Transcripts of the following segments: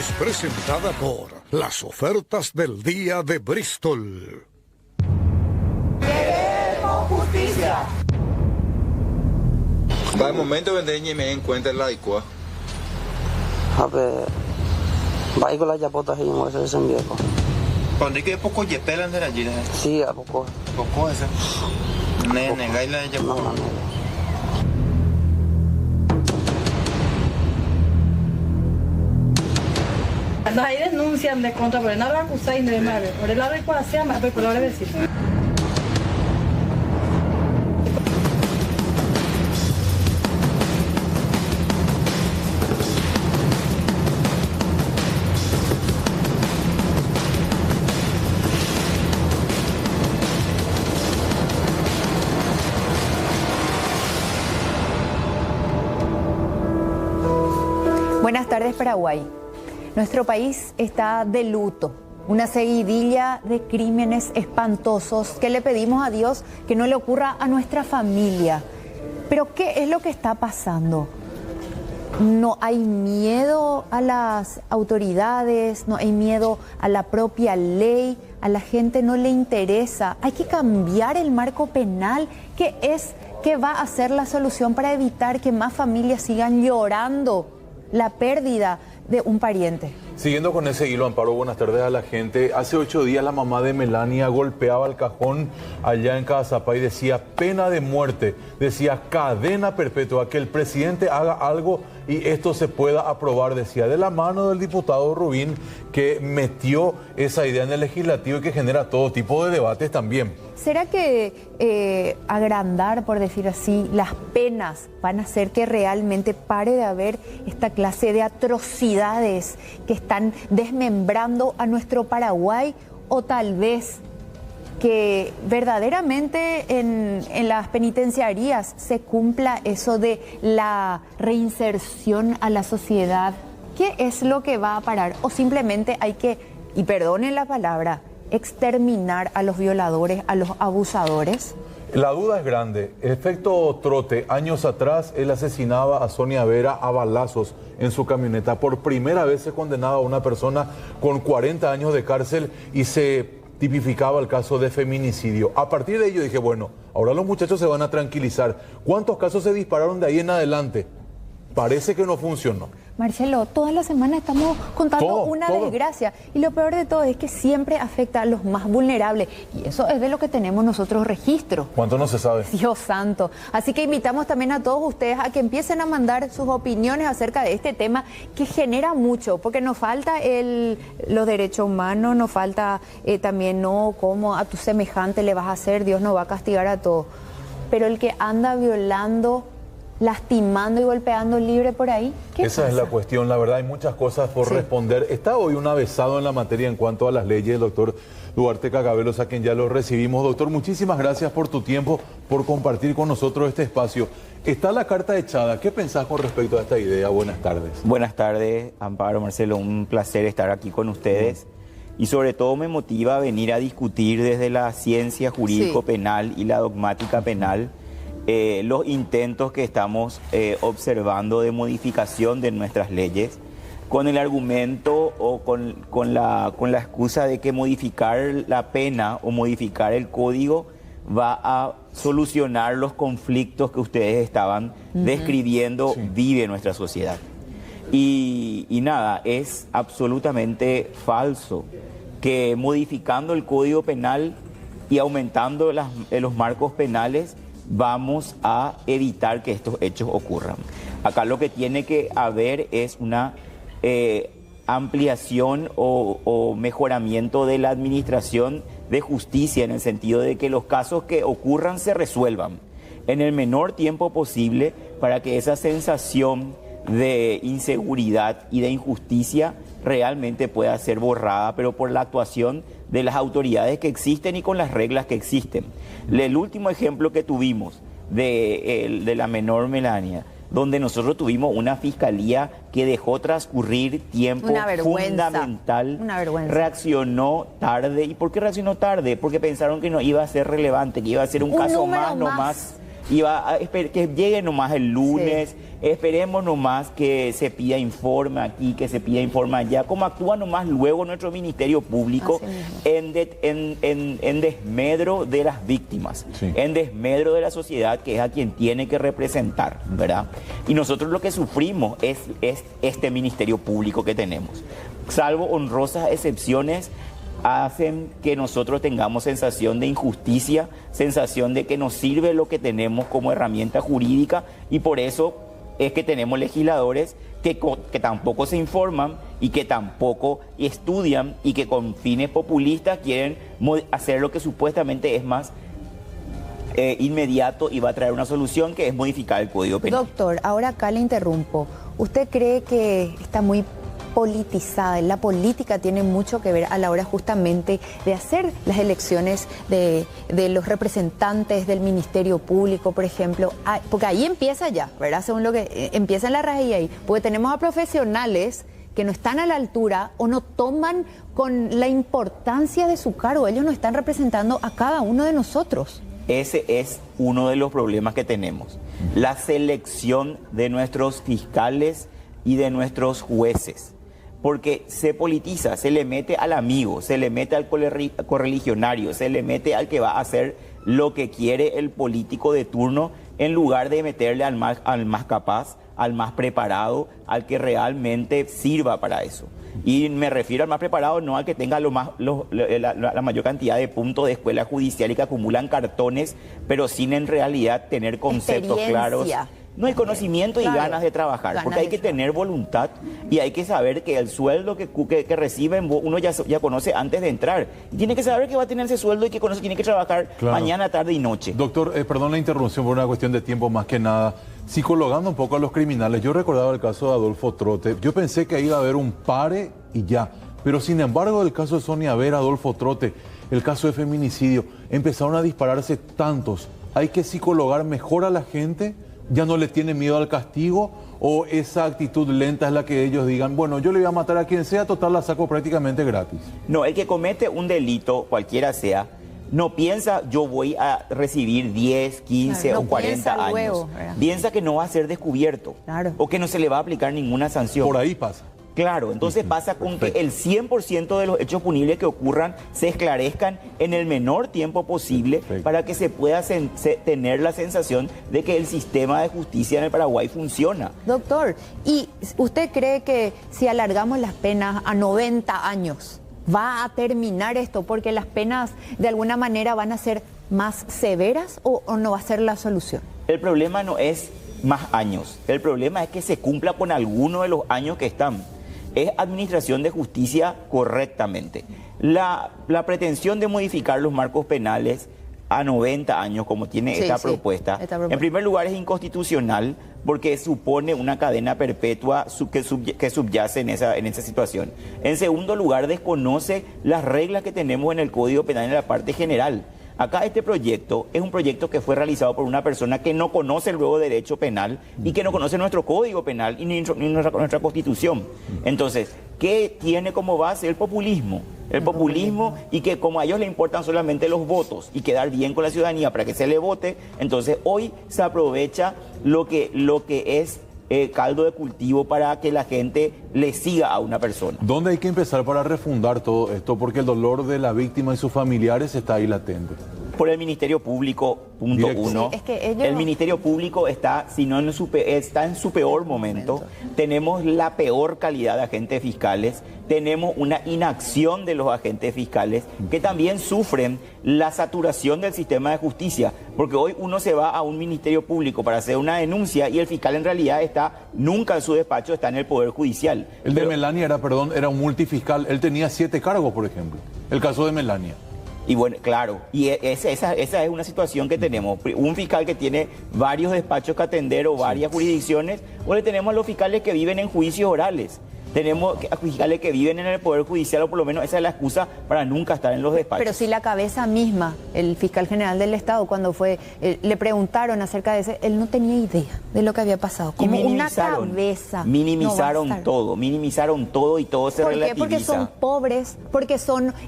es presentada por las ofertas del día de Bristol. ¡Queremos justicia! Va el momento de vender y me encuentra la icua. A ver, va con la yapota y no se viejo. ¿Dónde que poco yepelan de la gira? Sí, a poco. Poco ese. Nene, gaila de yapota. No. No hay denuncian de contra, pero no lo acusáis de mal. Por el lado de Ecuador, más por lo decir. Buenas tardes, Paraguay. Nuestro país está de luto, una seguidilla de crímenes espantosos que le pedimos a Dios que no le ocurra a nuestra familia. Pero ¿qué es lo que está pasando? No hay miedo a las autoridades, no hay miedo a la propia ley, a la gente no le interesa. Hay que cambiar el marco penal, que va a ser la solución para evitar que más familias sigan llorando la pérdida de un pariente. Siguiendo con ese hilo, Amparo, buenas tardes a la gente. Hace 8 días la mamá de Melania golpeaba el cajón allá en Cazapá y decía pena de muerte, decía cadena perpetua, que el presidente haga algo y esto se pueda aprobar, decía, de la mano del diputado Rubín, que metió esa idea en el legislativo y que genera todo tipo de debates también. ¿Será que agrandar, por decir así, las penas van a hacer que realmente pare de haber esta clase de atrocidades que están desmembrando a nuestro Paraguay? O tal vez que verdaderamente en las penitenciarías se cumpla eso de la reinserción a la sociedad. ¿Qué es lo que va a parar? O simplemente hay que, y perdonen la palabra, exterminar a los violadores, a los abusadores. La duda es grande. Efecto Trote, años atrás él asesinaba a Sonia Vera a balazos en su camioneta. Por primera vez se condenaba a una persona con 40 años de cárcel y se tipificaba el caso de feminicidio. A partir de ello dije, bueno, ahora los muchachos se van a tranquilizar. ¿Cuántos casos se dispararon de ahí en adelante? Parece que no funcionó. Marcelo, toda la semana estamos contando una desgracia y lo peor de todo es que siempre afecta a los más vulnerables y eso es de lo que tenemos nosotros registro. ¿Cuánto no se sabe? Dios santo. Así que invitamos también a todos ustedes a que empiecen a mandar sus opiniones acerca de este tema que genera mucho, porque nos falta los derechos humanos, nos falta también cómo a tu semejante le vas a hacer, Dios no va a castigar a todos. Pero el que anda violando, lastimando y golpeando libre por ahí, ¿qué Esa pasa? es la cuestión, la verdad hay muchas cosas por responder. Está hoy un avesado en la materia en cuanto a las leyes, el doctor Duarte Cagabelos, a quien ya lo recibimos. Doctor, muchísimas gracias por tu tiempo, por compartir con nosotros este espacio. Está la carta echada, ¿qué pensás con respecto a esta idea? Buenas tardes. Buenas tardes, Amparo, Marcelo, un placer estar aquí con ustedes. Y sobre todo me motiva a venir a discutir desde la ciencia jurídico-penal y la dogmática penal los intentos que estamos observando de modificación de nuestras leyes con el argumento o con la excusa de que modificar la pena o modificar el código va a solucionar los conflictos que ustedes estaban describiendo vive nuestra sociedad. Y nada, es absolutamente falso que modificando el Código Penal y aumentando los marcos penales vamos a evitar que estos hechos ocurran. Acá lo que tiene que haber es una ampliación o mejoramiento de la administración de justicia, en el sentido de que los casos que ocurran se resuelvan en el menor tiempo posible para que esa sensación de inseguridad y de injusticia realmente pueda ser borrada, pero por la actuación de las autoridades que existen y con las reglas que existen. El último ejemplo que tuvimos de la menor Melania, donde nosotros tuvimos una fiscalía que dejó transcurrir tiempo fundamental, reaccionó tarde. ¿Y por qué reaccionó tarde? Porque pensaron que no iba a ser relevante, que iba a ser un caso más, no más. y va a que llegue nomás el lunes. Sí. Esperemos nomás que se pida informe aquí, que se pida informe allá, como actúa nomás luego nuestro Ministerio Público en desmedro de las víctimas, sí, en desmedro de la sociedad, que es a quien tiene que representar, ¿verdad? Y nosotros lo que sufrimos es este Ministerio Público que tenemos. Salvo honrosas excepciones, hacen que nosotros tengamos sensación de injusticia, sensación de que nos sirve lo que tenemos como herramienta jurídica, y por eso es que tenemos legisladores que tampoco se informan y que tampoco estudian y que con fines populistas quieren hacer lo que supuestamente es más inmediato y va a traer una solución, que es modificar el Código Penal. Doctor, ahora acá le interrumpo. ¿Usted cree que está muy politizada? La política tiene mucho que ver a la hora justamente de hacer las elecciones de los representantes del Ministerio Público, por ejemplo, porque ahí empieza ya, ¿verdad? Según lo que empieza en la raíz ahí, porque tenemos a profesionales que no están a la altura o no toman con la importancia de su cargo, ellos no están representando a cada uno de nosotros. Ese es uno de los problemas que tenemos, la selección de nuestros fiscales y de nuestros jueces. Porque se politiza, se le mete al amigo, se le mete al correligionario, se le mete al que va a hacer lo que quiere el político de turno, en lugar de meterle al más capaz, al más preparado, al que realmente sirva para eso. Y me refiero al más preparado, no al que tenga la mayor cantidad de puntos de escuela judicial y que acumulan cartones, pero sin en realidad tener conceptos claros. No hay conocimiento y ganas de trabajar, porque hay que tener voluntad y hay que saber que el sueldo que reciben uno ya conoce antes de entrar. Y tiene que saber que va a tener ese sueldo y que con eso tiene que trabajar mañana, tarde y noche. Doctor, perdón la interrupción por una cuestión de tiempo más que nada. Psicologando un poco a los criminales, yo recordaba el caso de Adolfo Trote. Yo pensé que iba a haber un pare y ya. Pero sin embargo, el caso de Sonia Vera, Adolfo Trote, el caso de feminicidio, empezaron a dispararse tantos. Hay que psicologar mejor a la gente. ¿Ya no le tiene miedo al castigo? ¿O esa actitud lenta es la que ellos digan, bueno, yo le voy a matar a quien sea, total la saco prácticamente gratis? No, el que comete un delito, cualquiera sea, no piensa yo voy a recibir 10, 15 o 40 años. Luego, piensa que no va a ser descubierto o que no se le va a aplicar ninguna sanción. Por ahí pasa. Claro, entonces pasa con que el 100% de los hechos punibles que ocurran se esclarezcan en el menor tiempo posible para que se pueda tener la sensación de que el sistema de justicia en el Paraguay funciona. Doctor, ¿y usted cree que si alargamos las penas a 90 años va a terminar esto? Porque las penas de alguna manera van a ser más severas o no va a ser la solución. El problema no es más años, el problema es que se cumpla con alguno de los años que están. Es administración de justicia correctamente. La pretensión de modificar los marcos penales a 90 años, como tiene esta propuesta, en primer lugar es inconstitucional porque supone una cadena perpetua que subyace en esa situación. En segundo lugar, desconoce las reglas que tenemos en el Código Penal en la parte general. Acá este proyecto es un proyecto que fue realizado por una persona que no conoce luego derecho penal y que no conoce nuestro Código Penal y ni nuestra Constitución. Entonces, ¿qué tiene como base? El populismo. El populismo, y que como a ellos le importan solamente los votos y quedar bien con la ciudadanía para que se le vote, entonces hoy se aprovecha lo que es caldo de cultivo para que la gente le siga a una persona. ¿Dónde hay que empezar para refundar todo esto? Porque el dolor de la víctima y sus familiares está ahí latente. Por el Ministerio Público, punto uno. Sí, es que el Ministerio Público está, si no está en su peor momento. Tenemos la peor calidad de agentes fiscales. Tenemos una inacción de los agentes fiscales que también sufren la saturación del sistema de justicia. Porque hoy uno se va a un Ministerio Público para hacer una denuncia y el fiscal en realidad nunca en su despacho, está en el Poder Judicial. El de Melania era un multifiscal. Él tenía 7 cargos, por ejemplo. El caso de Melania. Y bueno, claro, y esa es una situación que tenemos. Un fiscal que tiene varios despachos que atender o varias jurisdicciones, o le tenemos a los fiscales que viven en juicios orales. Tenemos a fiscales que viven en el Poder Judicial, o por lo menos esa es la excusa para nunca estar en los despachos. Pero si la cabeza misma, el fiscal general del Estado, cuando fue, le preguntaron acerca de eso, él no tenía idea de lo que había pasado. Como una cabeza. Minimizaron todo y todo se relativiza. ¿Por qué? Porque son pobres, porque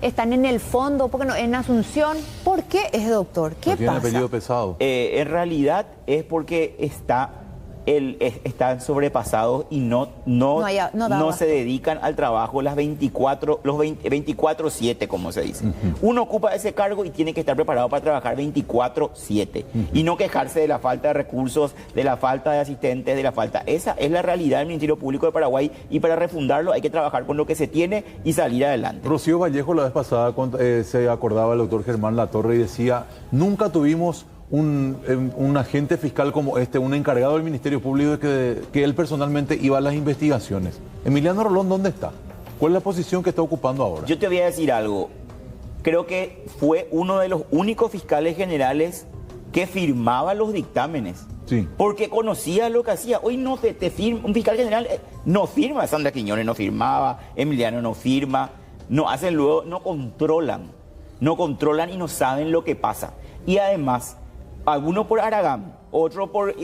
están en el fondo, porque no, en Asunción. ¿Por qué es, doctor? ¿Qué tiene pasa? apellido pesado. En realidad es porque están sobrepasados y no se dedican al trabajo los 24/7, como se dice. Uno ocupa ese cargo y tiene que estar preparado para trabajar 24/7 y no quejarse de la falta de recursos, de la falta de asistentes, de la falta. Esa es la realidad del Ministerio Público de Paraguay, y para refundarlo hay que trabajar con lo que se tiene y salir adelante. Rocío Vallejo la vez pasada se acordaba el doctor Germán Latorre y decía, nunca tuvimos un agente fiscal como un encargado del Ministerio Público que él personalmente iba a las investigaciones. Emiliano Rolón, ¿dónde está? ¿Cuál es la posición que está ocupando ahora? Yo te voy a decir algo. Creo que fue uno de los únicos fiscales generales que firmaba los dictámenes. Sí. Porque conocía lo que hacía. Hoy no te firma, un fiscal general no firma. Sandra Quiñones no firmaba, Emiliano no firma, no hacen luego, no controlan y no saben lo que pasa. Y además, algunos por Aragán, otro por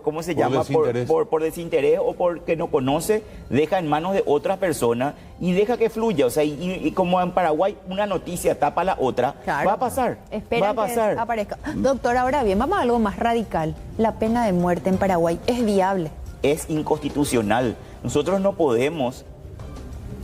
¿cómo se llama? Por desinterés o porque no conoce, deja en manos de otras personas y deja que fluya. O sea, y como en Paraguay una noticia tapa la otra, claro, va a pasar. Espera va a pasar. que aparezca. Doctor, ahora bien, vamos a algo más radical. La pena de muerte en Paraguay es viable. Es inconstitucional. Nosotros no podemos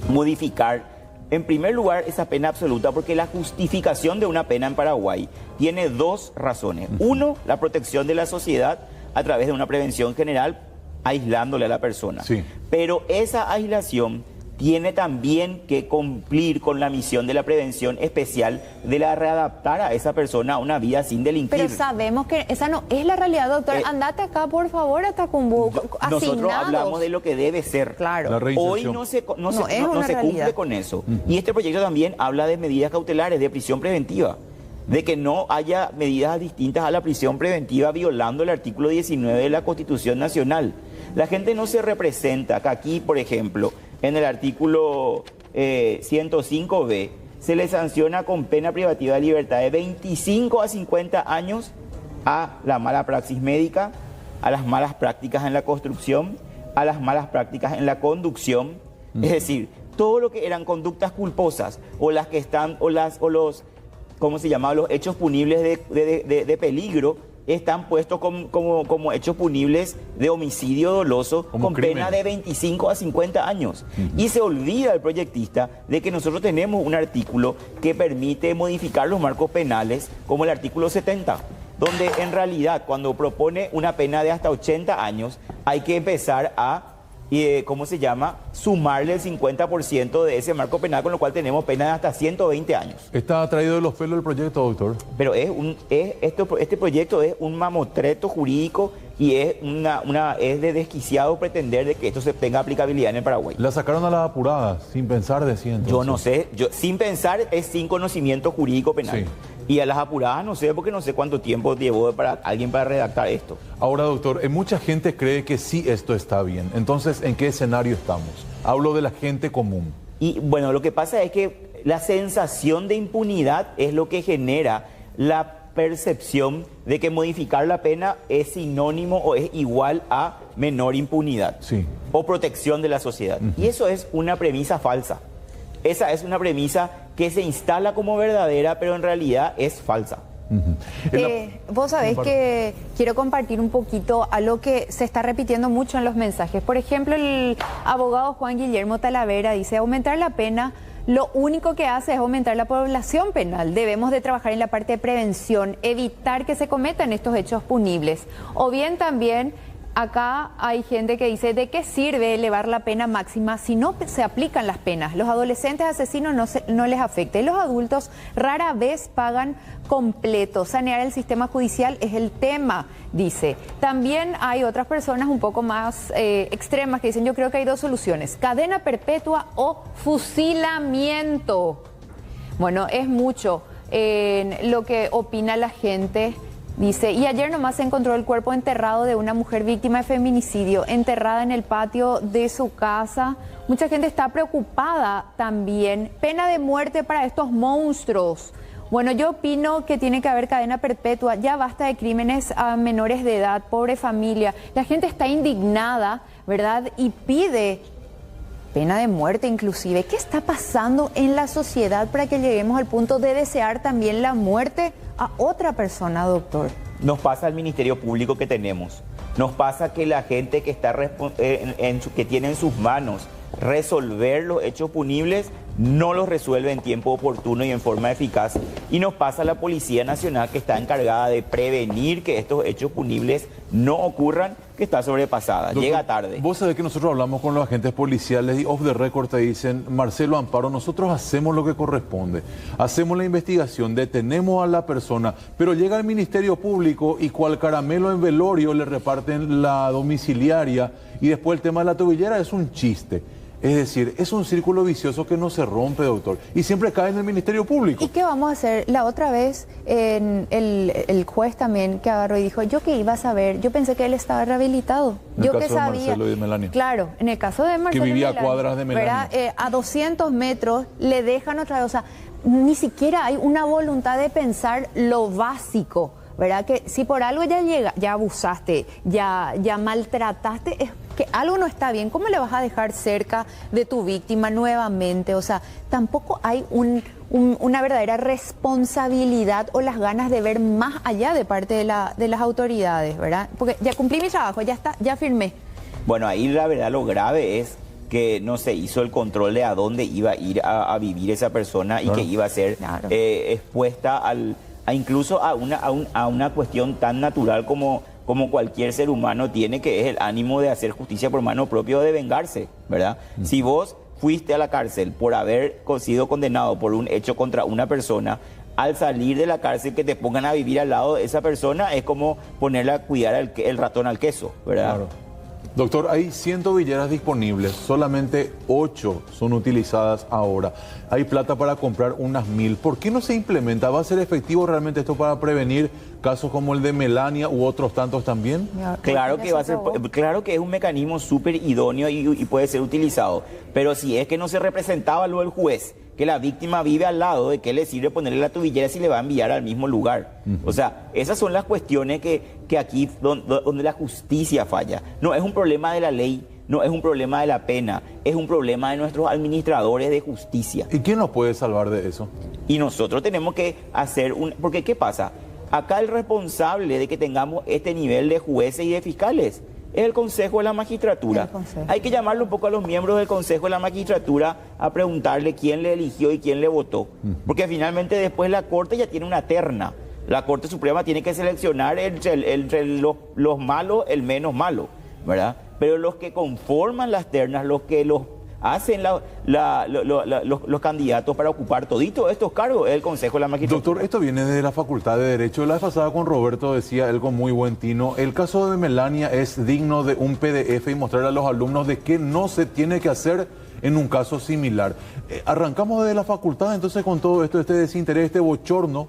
modificar, en primer lugar, esa pena absoluta, porque la justificación de una pena en Paraguay tiene dos razones. Uno, la protección de la sociedad a través de una prevención general, aislándole a la persona. Sí. Pero esa aislación tiene también que cumplir con la misión de la prevención especial de la readaptar a esa persona a una vida sin delinquir. Pero sabemos que esa no es la realidad, doctor. Andate acá, por favor, a Tacumbu. Nosotros hablamos de lo que debe ser. Claro. Hoy no se cumple con eso. Y este proyecto también habla de medidas cautelares, de prisión preventiva. De que no haya medidas distintas a la prisión preventiva violando el artículo 19 de la Constitución Nacional. La gente no se representa. Que aquí, por ejemplo, en el artículo 105b, se le sanciona con pena privativa de libertad de 25 a 50 años a la mala praxis médica, a las malas prácticas en la construcción, a las malas prácticas en la conducción. Es decir, todo lo que eran conductas culposas o las que están, los ¿cómo se llama? Los hechos punibles de peligro, están puestos como hechos punibles de homicidio doloso con pena de 25 a 50 años. Y se olvida el proyectista de que nosotros tenemos un artículo que permite modificar los marcos penales, como el artículo 70, donde en realidad cuando propone una pena de hasta 80 años, hay que empezar a ¿cómo se llama? Sumarle el 50% de ese marco penal, con lo cual tenemos pena de hasta 120 años. ¿Está traído de los pelos el proyecto, doctor? Pero este proyecto es un mamotreto jurídico y es de desquiciado pretender de que esto se tenga aplicabilidad en el Paraguay. La sacaron a las apuradas, sin pensar, decía entonces. Yo no sé, sin pensar es sin conocimiento jurídico penal. Sí. Y a las apuradas no sé, porque no sé cuánto tiempo llevó para alguien para redactar esto. Ahora, doctor, mucha gente cree que sí esto está bien. Entonces, ¿en qué escenario estamos? Hablo de la gente común. Y bueno, lo que pasa es que la sensación de impunidad es lo que genera la percepción de que modificar la pena es sinónimo o es igual a menor impunidad. Sí. O protección de la sociedad. Y eso es una premisa falsa. Esa es una premisa que se instala como verdadera, pero en realidad es falsa. Vos sabés que quiero compartir un poquito a lo que se está repitiendo mucho en los mensajes. Por ejemplo, el abogado Juan Guillermo Talavera dice: aumentar la pena lo único que hace es aumentar la población penal. Debemos de trabajar en la parte de prevención, evitar que se cometan estos hechos punibles. O bien también, acá hay gente que dice: ¿de qué sirve elevar la pena máxima si no se aplican las penas? Los adolescentes asesinos no les afecta y los adultos rara vez pagan completo. Sanear el sistema judicial es el tema, dice. También hay otras personas un poco más extremas que dicen: yo creo que hay dos soluciones: cadena perpetua o fusilamiento. Bueno, es mucho lo que opina la gente Dice, y ayer nomás se encontró el cuerpo enterrado de una mujer víctima de feminicidio, enterrada en el patio de su casa. Mucha gente está preocupada también. Pena de muerte para estos monstruos. Bueno, yo opino que tiene que haber cadena perpetua. Ya basta de crímenes a menores de edad, pobre familia. La gente está indignada, ¿verdad? Y pide pena de muerte inclusive. ¿Qué está pasando en la sociedad para que lleguemos al punto de desear también la muerte a otra persona, doctor? Nos pasa al Ministerio Público que tenemos. Nos pasa que la gente que está que tiene en sus manos resolver los hechos punibles no los resuelve en tiempo oportuno y en forma eficaz. Y nos pasa a la Policía Nacional, que está encargada de prevenir que estos hechos punibles no ocurran, que está sobrepasada. Doctor, llega tarde. Vos sabés que nosotros hablamos con los agentes policiales y off the record te dicen, Marcelo Amparo, nosotros hacemos lo que corresponde, hacemos la investigación, detenemos a la persona, pero llega al Ministerio Público y cual caramelo en velorio le reparten la domiciliaria y después el tema de la tobillera es un chiste. Es decir, es un círculo vicioso que no se rompe, doctor, y siempre cae en el Ministerio Público. ¿Y qué vamos a hacer? La otra vez, el juez también que agarró y dijo, yo qué iba a saber, yo pensé que él estaba rehabilitado. En yo el que caso de sabía. Marcelo y de Melania. Claro, en el caso de Marcelo que vivía y Melania, a cuadras de Melania. A 200 metros le dejan otra vez, o sea, ni siquiera hay una voluntad de pensar lo básico, ¿verdad? Que si por algo ya llega, ya abusaste, ya maltrataste, es que algo no está bien. ¿Cómo le vas a dejar cerca de tu víctima nuevamente? O sea, tampoco hay una verdadera responsabilidad o las ganas de ver más allá de parte de las autoridades, ¿verdad? Porque ya cumplí mi trabajo, ya está, ya firmé. Bueno, ahí la verdad lo grave es que no se hizo el control de a dónde iba a ir a vivir esa persona y que iba a ser expuesta incluso a una cuestión tan natural como cualquier ser humano tiene, que es el ánimo de hacer justicia por mano propia o de vengarse, ¿verdad? Si vos fuiste a la cárcel por haber sido condenado por un hecho contra una persona, al salir de la cárcel que te pongan a vivir al lado de esa persona es como ponerle a cuidar el ratón al queso, ¿verdad? Claro. Doctor, hay 100 tobilleras disponibles, solamente 8 son utilizadas ahora. Hay plata para comprar unas 1000. ¿Por qué no se implementa? ¿Va a ser efectivo realmente esto para prevenir casos como el de Melania u otros tantos también? Claro que va a ser, claro que es un mecanismo súper idóneo y puede ser utilizado. Pero si es que no se representaba lo del juez, que la víctima vive al lado, ¿de qué le sirve ponerle la tobillera si le va a enviar al mismo lugar? O sea, esas son las cuestiones que aquí donde la justicia falla. No es un problema de la ley, no es un problema de la pena, es un problema de nuestros administradores de justicia. ¿Y quién nos puede salvar de eso? Y nosotros tenemos que hacer porque ¿qué pasa? Acá el responsable de que tengamos este nivel de jueces y de fiscales es el Consejo de la Magistratura. Hay que llamarle un poco a los miembros del Consejo de la Magistratura a preguntarle quién le eligió y quién le votó. Porque finalmente después la Corte ya tiene una terna. La Corte Suprema tiene que seleccionar entre los malos el menos malo, ¿verdad? Pero los que conforman las ternas, los que los hacen los candidatos para ocupar toditos estos cargos es el Consejo de la Magistratura. Doctor, esto viene de la Facultad de Derecho. La vez pasada con Roberto decía él con muy buen tino, el caso de Melania es digno de un PDF y mostrar a los alumnos de qué no se tiene que hacer en un caso similar. Arrancamos de la facultad entonces con todo esto, este desinterés, este bochorno.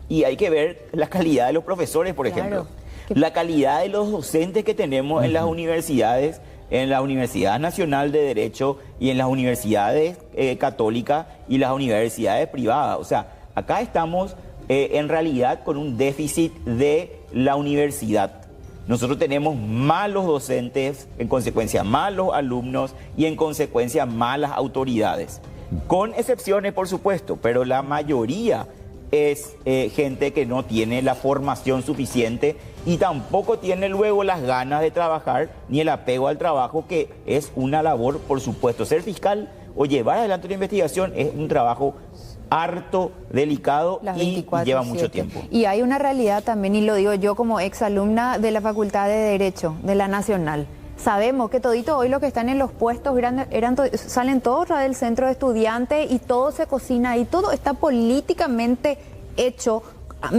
Y hay que ver la calidad de los profesores, por ejemplo. La calidad de los docentes que tenemos en las universidades, en la Universidad Nacional de Derecho y en las universidades católicas y las universidades privadas. O sea, acá estamos en realidad con un déficit de la universidad. Nosotros tenemos malos docentes, en consecuencia malos alumnos y en consecuencia malas autoridades. Con excepciones, por supuesto, pero la mayoría es gente que no tiene la formación suficiente y tampoco tiene luego las ganas de trabajar ni el apego al trabajo, que es una labor, por supuesto. Ser fiscal o llevar adelante una investigación es un trabajo harto, delicado y lleva mucho tiempo. Y hay una realidad también, y lo digo yo como exalumna de la Facultad de Derecho de la Nacional. Sabemos que todito hoy los que están en los puestos salen todos del centro de estudiantes y todo se cocina ahí, todo está políticamente hecho a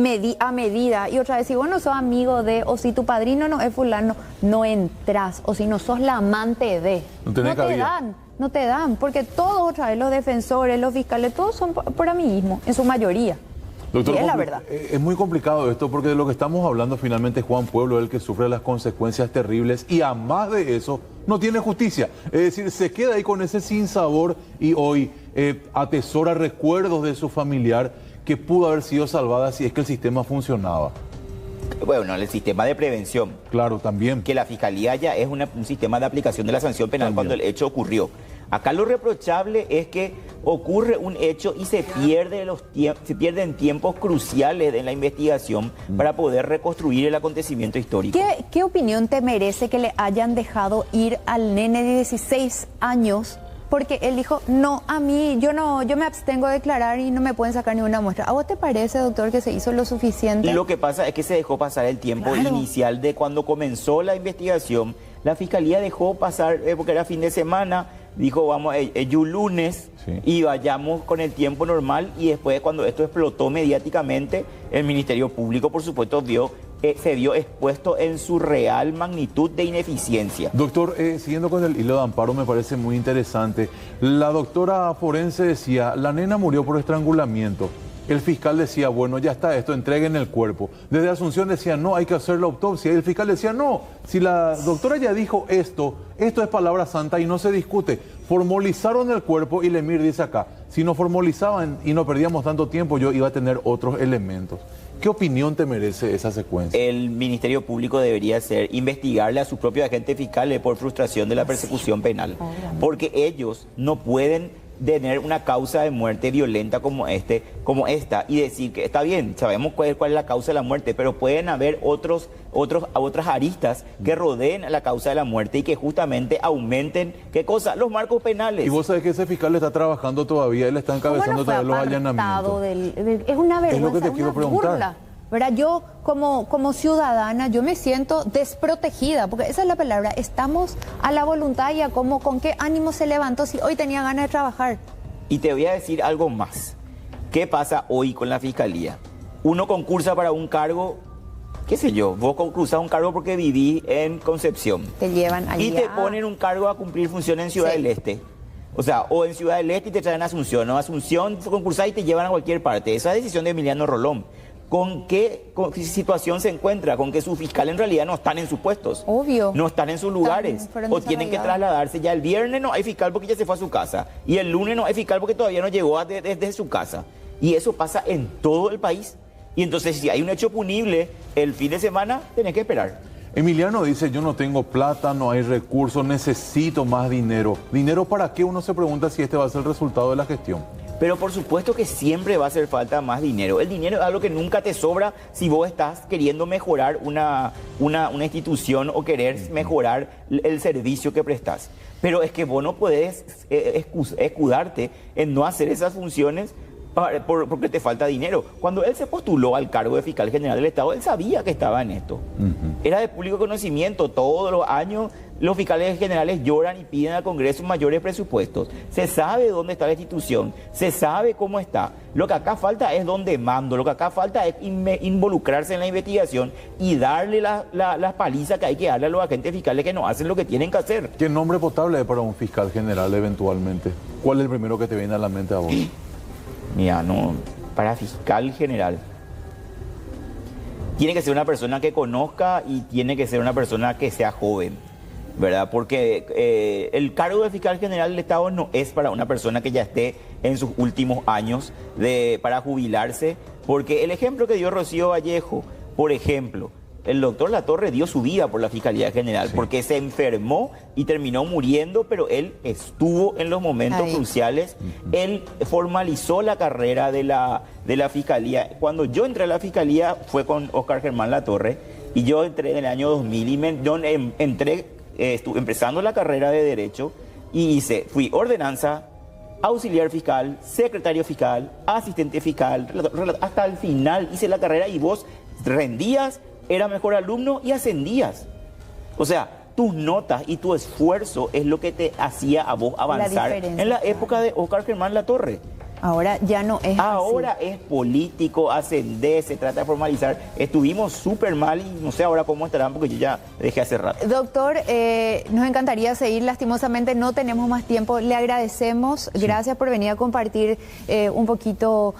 medida. Y otra vez, si vos no sos amigo de, o si tu padrino no es fulano, no entras, o si no sos la amante de, no te dan, porque todos otra vez los defensores, los fiscales, todos son por amiguismo, en su mayoría. Doctor, y es la verdad. Es muy complicado esto porque de lo que estamos hablando finalmente es Juan Pueblo, el que sufre las consecuencias terribles y a más de eso no tiene justicia. Es decir, se queda ahí con ese sinsabor y hoy atesora recuerdos de su familiar que pudo haber sido salvada si es que el sistema funcionaba. Bueno, el sistema de prevención. Claro, también. Que la Fiscalía ya es un sistema de aplicación de la sanción penal cuando el hecho ocurrió. Acá lo reprochable es que ocurre un hecho y se pierden tiempos cruciales en la investigación para poder reconstruir el acontecimiento histórico. ¿Qué opinión te merece que le hayan dejado ir al nene de 16 años? Porque él dijo, no, a mí, yo me abstengo de declarar y no me pueden sacar ni una muestra. ¿A vos te parece, doctor, que se hizo lo suficiente? Y lo que pasa es que se dejó pasar el tiempo inicial de cuando comenzó la investigación. La Fiscalía dejó pasar, porque era fin de semana, dijo, vamos, lunes, y vayamos con el tiempo normal. Y después, cuando esto explotó mediáticamente, el Ministerio Público, por supuesto, se vio expuesto en su real magnitud de ineficiencia. Doctor, siguiendo con el hilo de amparo, me parece muy interesante. La doctora forense decía, la nena murió por estrangulamiento. El fiscal decía, bueno, ya está esto, entreguen el cuerpo. Desde Asunción decía, no, hay que hacer la autopsia. Y el fiscal decía, no, si la doctora ya dijo esto es palabra santa y no se discute. Formalizaron el cuerpo y Lemir dice acá, si no formalizaban y no perdíamos tanto tiempo, yo iba a tener otros elementos. ¿Qué opinión te merece esa secuencia? El Ministerio Público debería investigarle a sus propios agentes fiscales por frustración de la persecución penal. Porque ellos no pueden tener una causa de muerte violenta como esta y decir que está bien, sabemos cuál es la causa de la muerte, pero pueden haber otras aristas que rodeen a la causa de la muerte y que justamente aumenten, ¿qué cosa? Los marcos penales. Y vos sabés que ese fiscal está trabajando todavía, él está encabezando todavía los allanamientos. Es una vergüenza, es lo que te quiero preguntar. Burla. ¿Verdad? Yo como ciudadana, yo me siento desprotegida, porque esa es la palabra, estamos a la voluntad y a con qué ánimo se levantó si hoy tenía ganas de trabajar. Y te voy a decir algo más. ¿Qué pasa hoy con la Fiscalía? Uno concursa para un cargo, qué sé yo, vos concursás un cargo porque viví en Concepción. Te llevan allá. Y te ponen un cargo a cumplir funciones en Ciudad del Este. O sea, o en Ciudad del Este y te traen a Asunción, o Asunción concursás y te llevan a cualquier parte. Esa es decisión de Emiliano Rolón. ¿Con qué situación se encuentra? Con que sus fiscales en realidad no están en sus puestos. Obvio. No están en sus lugares. O tienen que trasladarse. Ya el viernes no hay fiscal porque ya se fue a su casa. Y el lunes no hay fiscal porque todavía no llegó desde su casa. Y eso pasa en todo el país. Y entonces si hay un hecho punible el fin de semana, tenés que esperar. Emiliano dice, yo no tengo plata, no hay recursos, necesito más dinero. ¿Dinero para qué? Uno se pregunta si este va a ser el resultado de la gestión. Pero por supuesto que siempre va a hacer falta más dinero. El dinero es algo que nunca te sobra si vos estás queriendo mejorar una institución o querés mejorar el servicio que prestás. Pero es que vos no podés escudarte en no hacer esas funciones porque te falta dinero. Cuando él se postuló al cargo de fiscal general del Estado, él sabía que estaba en esto. Era de público conocimiento. Todos los años los fiscales generales lloran y piden al Congreso mayores presupuestos. Se sabe dónde está la institución, se sabe cómo está. Lo que acá falta es dónde mando, lo que acá falta es involucrarse en la investigación y darle las palizas que hay que darle a los agentes fiscales que no hacen lo que tienen que hacer. ¿Qué nombre potable es para un fiscal general eventualmente? ¿Cuál es el primero que te viene a la mente a vos? Mira, no, para fiscal general tiene que ser una persona que conozca y tiene que ser una persona que sea joven, ¿verdad? Porque el cargo de fiscal general del Estado no es para una persona que ya esté en sus últimos años para jubilarse, porque el ejemplo que dio Rocío Vallejo, por ejemplo, el doctor Latorre dio su vida por la Fiscalía General, porque se enfermó y terminó muriendo, pero él estuvo en los momentos cruciales. Él formalizó la carrera de la Fiscalía. Cuando yo entré a la Fiscalía fue con Oscar Germán Latorre, y yo entré en el año 2000 y estuve empezando la carrera de Derecho y fui ordenanza, auxiliar fiscal, secretario fiscal, asistente fiscal, hasta el final hice la carrera y vos rendías, era mejor alumno y ascendías. O sea, tus notas y tu esfuerzo es lo que te hacía a vos avanzar en la época de Oscar Germán Latorre. Ahora ya no es Ahora así. Es político, ascender, se trata de formalizar. Estuvimos súper mal y no sé ahora cómo estarán porque yo ya dejé hace rato. Doctor, nos encantaría seguir, lastimosamente no tenemos más tiempo. Le agradecemos, gracias por venir a compartir un poquito